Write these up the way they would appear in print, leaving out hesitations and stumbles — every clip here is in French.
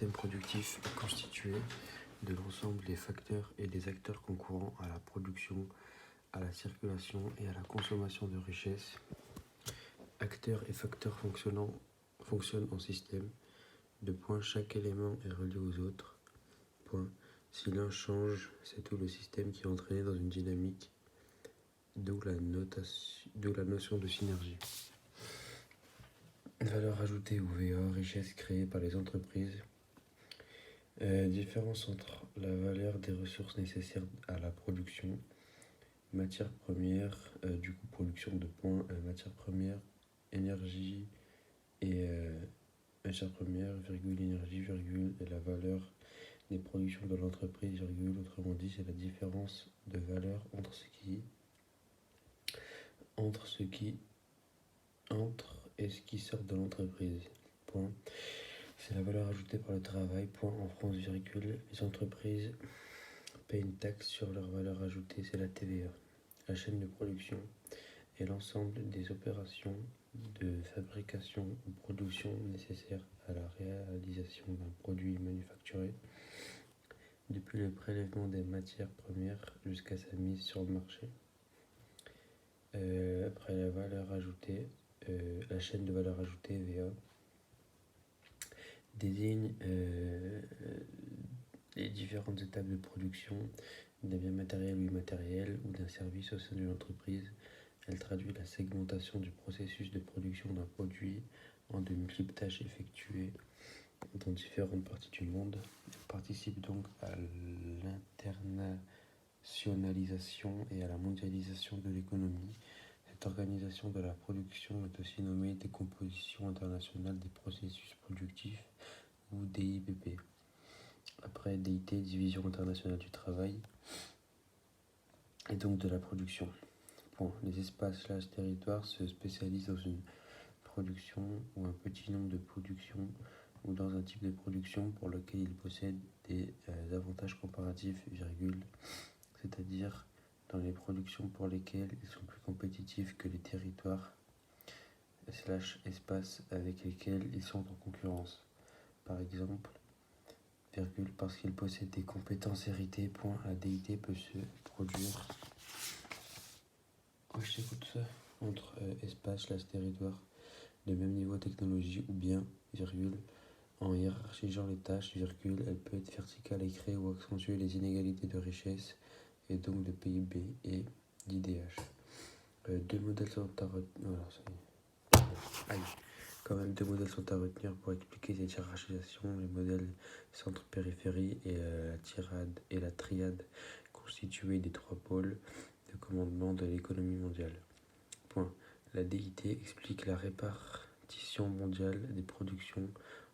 système productif est constitué de l'ensemble des facteurs et des acteurs concourant à la production, à la circulation et à la consommation de richesses. Acteurs et facteurs fonctionnent en système. Chaque élément est relié aux autres. Si l'un change, c'est tout le système qui est entraîné dans une dynamique, d'où la notion de synergie. Valeur ajoutée ou VA, richesse créée par les entreprises. Différence entre la valeur des ressources nécessaires à la production, matière première, production de points, matière première, énergie et matière première, énergie, et la valeur des productions de l'entreprise, autrement dit, c'est la différence de valeur entre ce qui entre et ce qui sort de l'entreprise. C'est la valeur ajoutée par le travail. En France, les entreprises paient une taxe sur leur valeur ajoutée, c'est la TVA. La chaîne de production est l'ensemble des opérations de fabrication ou production nécessaires à la réalisation d'un produit manufacturé, depuis le prélèvement des matières premières jusqu'à sa mise sur le marché. Après la valeur ajoutée, la chaîne de valeur ajoutée, VA, désigne les différentes étapes de production d'un bien matériel ou immatériel ou d'un service au sein d'une entreprise. Elle traduit la segmentation du processus de production d'un produit en de multiples tâches effectuées dans différentes parties du monde. Elle participe donc à l'internationalisation et à la mondialisation de l'économie. Cette organisation de la production est aussi nommée décomposition internationale des processus productifs ou DIPP. Après DIT, division internationale du travail et donc de la production. Les espaces/territoires se spécialisent dans une production ou un petit nombre de productions ou dans un type de production pour lequel ils possèdent des avantages comparatifs, c'est-à-dire dans les productions pour lesquelles ils sont plus compétitifs que les territoires /espaces avec lesquels ils sont en concurrence. Par exemple, parce qu'ils possèdent des compétences héritées, la DIT peut se produire entre espace/territoire de même niveau technologie ou bien, en hiérarchisant les tâches, elle peut être verticale et créer ou accentuer les inégalités de richesse et donc de PIB et d'IDH. Deux modèles sont à retenir pour expliquer cette hiérarchisation. Les modèles centre-périphérie et la triade constituée des trois pôles de commandement de l'économie mondiale. La DIT explique la répartition mondiale des productions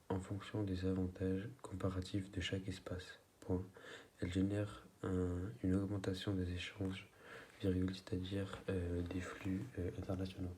en fonction des avantages comparatifs de chaque espace. Elle génère une augmentation des échanges, c'est-à-dire des flux internationaux.